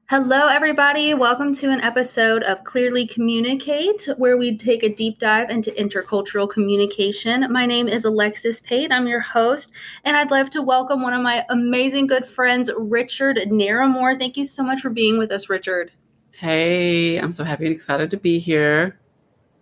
Hello, everybody. Welcome to an episode of Clearly Communicate, where we take a deep dive into intercultural communication. My name is Alexis Pate. I'm your host, and I'd love to welcome one of my amazing good friends, Richard Narramore. Thank you so much for being with us, Richard. Hey, I'm so happy and excited to be here.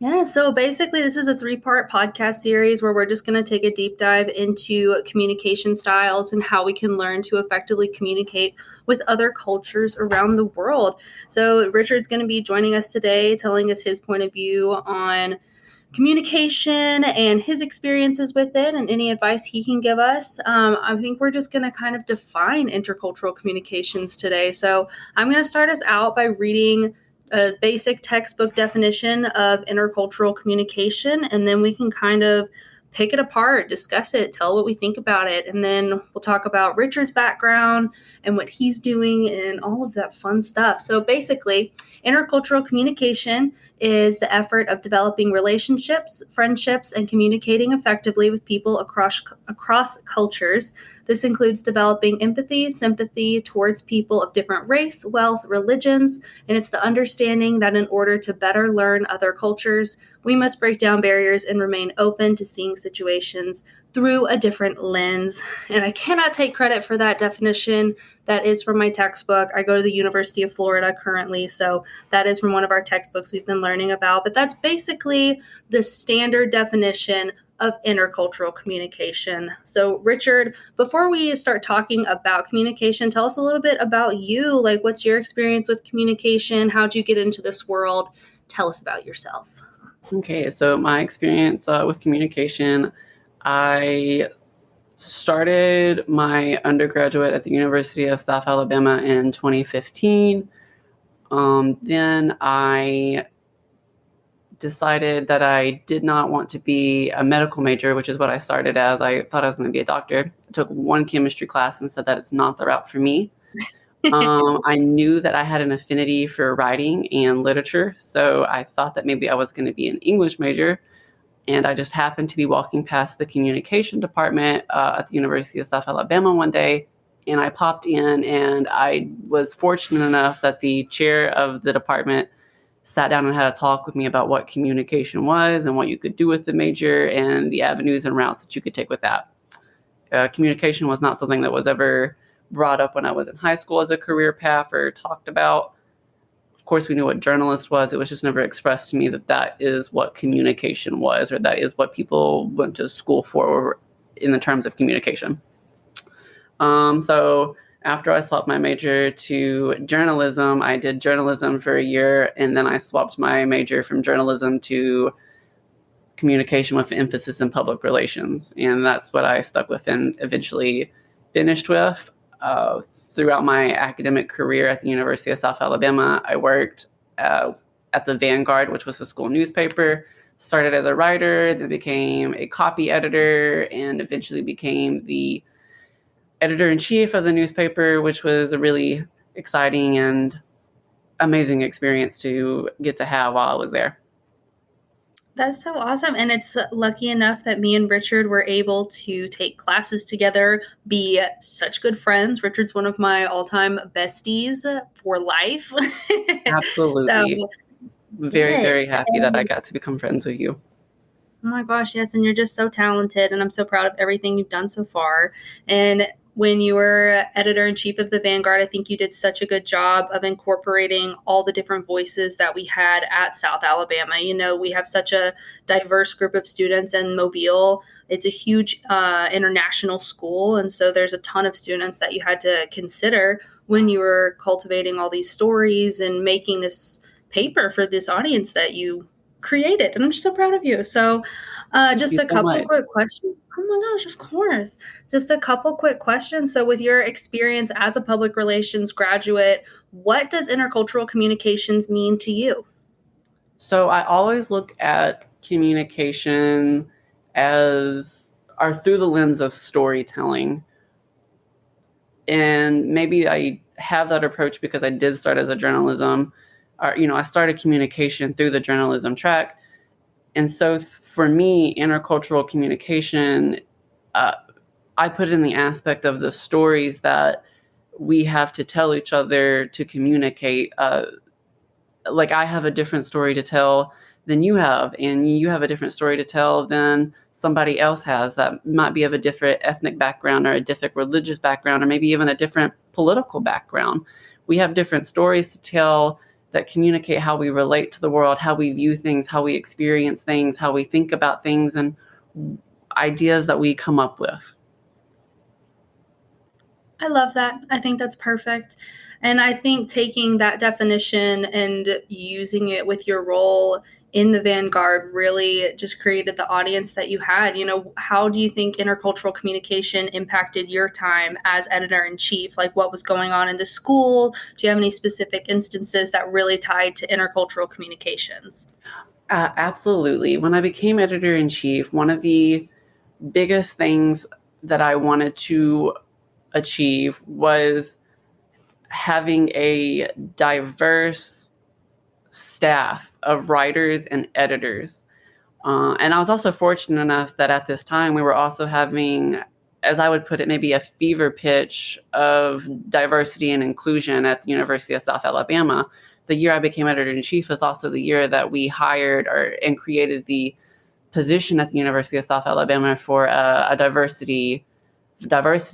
Yeah, so basically, this is a three-part podcast series where we're just going to take a deep dive into communication styles and how we can learn to effectively communicate with other cultures around the world. So, Richard's going to be joining us today, telling us his point of view on communication and his experiences with it and any advice he can give us. I think we're just going to kind of define intercultural communications today. So, I'm going to start us out by reading a basic textbook definition of intercultural communication, and then we can kind of pick it apart, discuss it, tell what we think about it, and then we'll talk about Richard's background and what he's doing and all of that fun stuff. So basically, intercultural communication is the effort of developing relationships, friendships, and communicating effectively with people across cultures. This includes developing empathy, sympathy towards people of different race, wealth, religions, and it's the understanding that in order to better learn other cultures, we must break down barriers and remain open to seeing situations through a different lens. And I cannot take credit for that definition. That is from my textbook. I go to the University of Florida currently, so that is from one of our textbooks we've been learning about. But that's basically the standard definition of intercultural communication. So, Richard, before we start talking about communication, tell us a little bit about you. Like, what's your experience with communication? How'd you get into this world? Tell us about yourself. Okay, so my experience with communication, I started my undergraduate at the University of South Alabama in 2015. Then I decided that I did not want to be a medical major, which is what I started as. I thought I was going to be a doctor. I took one chemistry class and said that it's not the route for me. I knew that I had an affinity for writing and literature, so I thought that maybe I was going to be an English major, and I just happened to be walking past the communication department at the University of South Alabama one day, and I popped in, and I was fortunate enough that the chair of the department sat down and had a talk with me about what communication was and what you could do with the major and the avenues and routes that you could take with that. Communication was not something that was ever brought up when I was in high school as a career path or talked about. Of course, we knew what journalist was. It was just never expressed to me that that is what communication was, or that is what people went to school for in the terms of communication. So after I swapped my major to journalism, I did journalism for a year, and then I swapped my major from journalism to communication with emphasis in public relations. And that's what I stuck with and eventually finished with. Throughout my academic career at the University of South Alabama, I worked at the Vanguard, which was a school newspaper. Started as a writer, then became a copy editor, and eventually became the editor-in-chief of the newspaper, which was a really exciting and amazing experience to get to have while I was there. That's so awesome. And it's lucky enough that me and Richard were able to take classes together, be such good friends. Richard's one of my all-time besties for life. Absolutely. So, Very, very yes. happy that I got to become friends with you. Oh my gosh, yes. And you're just so talented. And I'm so proud of everything you've done so far. And when you were editor in chief of the Vanguard, I think you did such a good job of incorporating all the different voices that we had at South Alabama. You know, we have such a diverse group of students in Mobile. It's a huge international school. And so there's a ton of students that you had to consider when you were cultivating all these stories and making this paper for this audience that you created. And I'm just so proud of you. So just a couple quick questions. Oh my gosh, of course. Just a couple quick questions. So with your experience as a public relations graduate, what does intercultural communications mean to you? So I always look at communication as or through the lens of storytelling. And maybe I have that approach because I did start as a journalism, or, I started communication through the journalism track. And so for me, intercultural communication, I put in the aspect of the stories that we have to tell each other to communicate. Like I have a different story to tell than you have, and you have a different story to tell than somebody else has that might be of a different ethnic background or a different religious background or maybe even a different political background. We have different stories to tell that communicate how we relate to the world, how we view things, how we experience things, how we think about things, and ideas that we come up with. I love that. I think that's perfect. And I think taking that definition and using it with your role in the Vanguard really just created the audience that you had. You know, how do you think intercultural communication impacted your time as editor in chief? Like what was going on in the school? Do you have any specific instances that really tied to intercultural communications? Absolutely. When I became editor in chief, one of the biggest things that I wanted to achieve was having a diverse staff of writers and editors. And I was also fortunate enough that at this time we were also having, as I would put it, maybe a fever pitch of diversity and inclusion at the University of South Alabama. The year I became editor-in-chief was also the year that we hired and created the position at the University of South Alabama for a diversity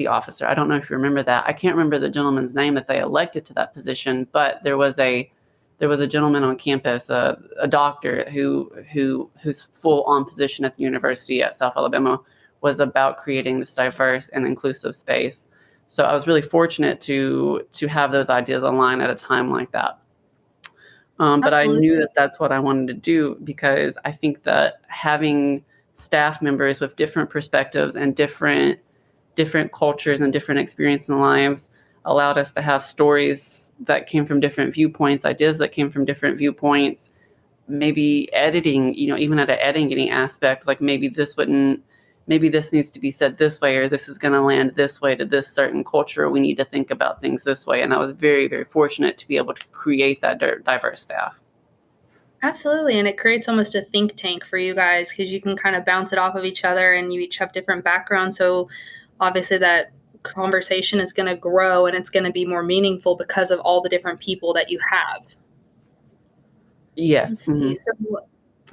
officer. I don't know if you remember that. I can't remember the gentleman's name that they elected to that position, but there was a gentleman on campus, a doctor whose full-on position at the University at South Alabama was about creating this diverse and inclusive space. So I was really fortunate to have those ideas align at a time like that. But I knew that that's what I wanted to do because I think that having staff members with different perspectives and different cultures and different experiences in lives allowed us to have stories that came from different viewpoints, ideas that came from different viewpoints, maybe editing, even at an editing aspect, like maybe this needs to be said this way, or this is going to land this way to this certain culture. We need to think about things this way. And I was very, very fortunate to be able to create that diverse staff. Absolutely. And it creates almost a think tank for you guys because you can kind of bounce it off of each other and you each have different backgrounds. So obviously that conversation is going to grow and it's going to be more meaningful because of all the different people that you have. Yes. Mm-hmm. So,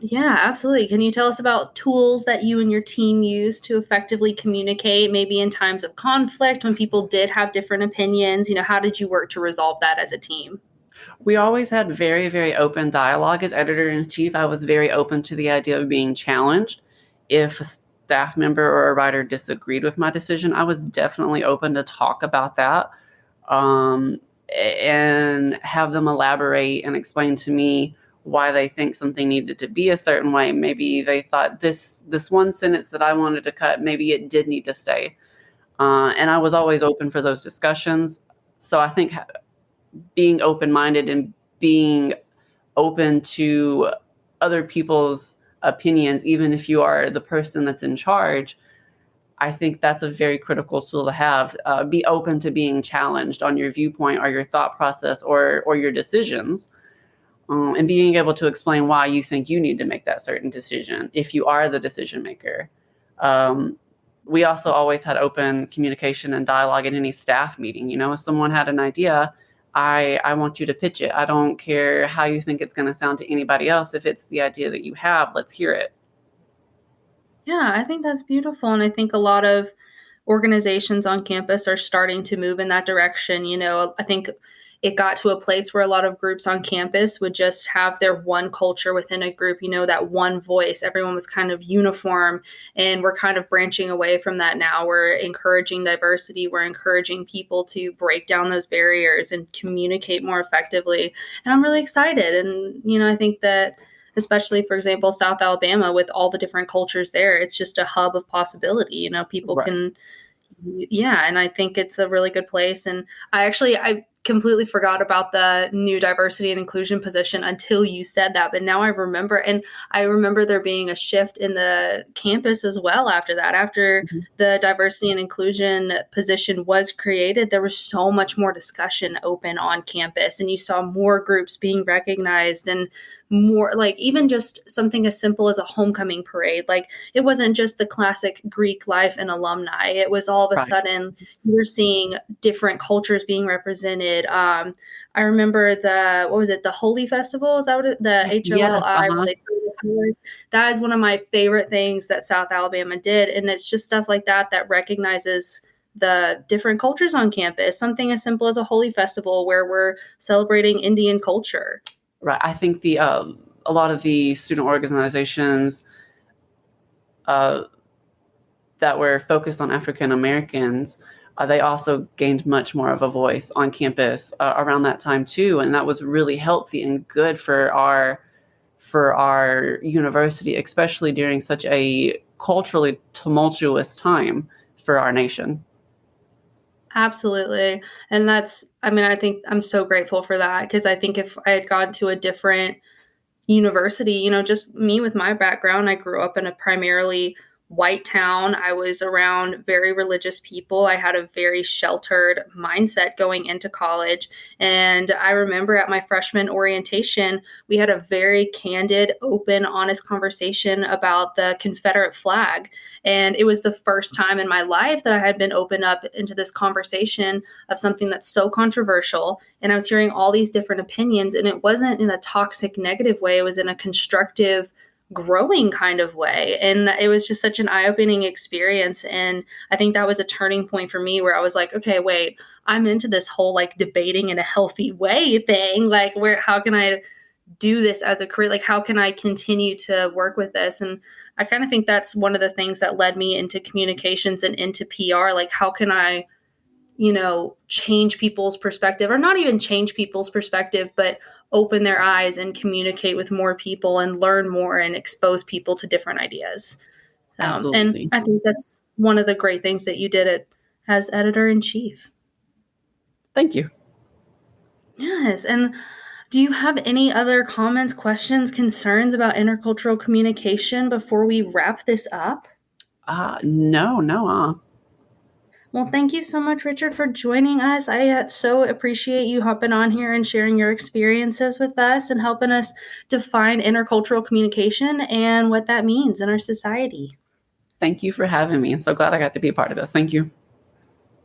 yeah, absolutely. Can you tell us about tools that you and your team use to effectively communicate, maybe in times of conflict when people did have different opinions? How did you work to resolve that as a team? We always had very, very open dialogue. As editor-in-chief, I was very open to the idea of being challenged. If a staff member or a writer disagreed with my decision, I was definitely open to talk about that and have them elaborate and explain to me why they think something needed to be a certain way. Maybe they thought this one sentence that I wanted to cut, maybe it did need to stay. And I was always open for those discussions. So I think being open-minded and being open to other people's opinions, even if you are the person that's in charge, I think that's a very critical tool to have. Be open to being challenged on your viewpoint or your thought process or your decisions. And being able to explain why you think you need to make that certain decision if you are the decision maker. We also always had open communication and dialogue in any staff meeting. If someone had an idea, I want you to pitch it. I don't care how you think it's going to sound to anybody else. If it's the idea that you have, let's hear it. Yeah, I think that's beautiful. And I think a lot of organizations on campus are starting to move in that direction. I think it got to a place where a lot of groups on campus would just have their one culture within a group, that one voice. Everyone was kind of uniform, and we're kind of branching away from that now. We're encouraging diversity. We're encouraging people to break down those barriers and communicate more effectively. And I'm really excited. And, I think that especially, for example, South Alabama with all the different cultures there, it's just a hub of possibility. People right. can. Yeah, and I think it's a really good place. And I completely forgot about the new diversity and inclusion position until you said that. But now I remember, and I remember there being a shift in the campus as well after that. After the diversity and inclusion position was created, there was so much more discussion open on campus, and you saw more groups being recognized, and more, like, even just something as simple as a homecoming parade. Like, it wasn't just the classic Greek life and alumni. It was all of a sudden you were seeing different cultures being represented. I remember the Holy Festival? Is that what the HOLI? Where they threw the colors? That is one of my favorite things that South Alabama did, and it's just stuff like that that recognizes the different cultures on campus. Something as simple as a Holy Festival where we're celebrating Indian culture. Right. I think a lot of the student organizations that were focused on African Americans, they also gained much more of a voice on campus around that time too, and that was really healthy and good for our university, especially during such a culturally tumultuous time for our nation. Absolutely. And I think I'm so grateful for that, because I think if I had gone to a different university, just me with my background, I grew up in a primarily white town. I was around very religious people. I had a very sheltered mindset going into college. And I remember at my freshman orientation, we had a very candid, open, honest conversation about the Confederate flag. And it was the first time in my life that I had been opened up into this conversation of something that's so controversial. And I was hearing all these different opinions, and it wasn't in a toxic, negative way. It was in a constructive, growing kind of way. And it was just such an eye-opening experience. And I think that was a turning point for me, where I was like, okay, wait, I'm into this whole like debating in a healthy way thing. Like, how can I do this as a career? Like, how can I continue to work with this? And I kind of think that's one of the things that led me into communications and into PR. Like, how can I, change people's perspective, or not even change people's perspective, but open their eyes and communicate with more people and learn more and expose people to different ideas. Absolutely. And I think that's one of the great things that you did as editor-in-chief. Thank you. Yes. And do you have any other comments, questions, concerns about intercultural communication before we wrap this up? No. Well, thank you so much, Richard, for joining us. I so appreciate you hopping on here and sharing your experiences with us and helping us define intercultural communication and what that means in our society. Thank you for having me. I'm so glad I got to be a part of this. Thank you.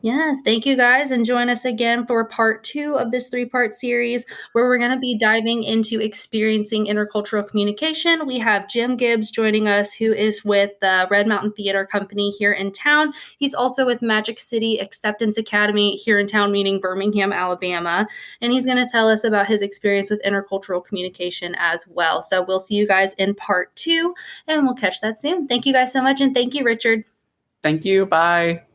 Yes, thank you guys, and join us again for part 2 of this 3-part series, where we're going to be diving into experiencing intercultural communication. We have Jim Gibbs joining us, who is with the Red Mountain Theater Company here in town. He's also with Magic City Acceptance Academy here in town, meaning Birmingham, Alabama, and he's going to tell us about his experience with intercultural communication as well. So we'll see you guys in part 2, and we'll catch that soon. Thank you guys so much, and thank you, Richard. Thank you. Bye.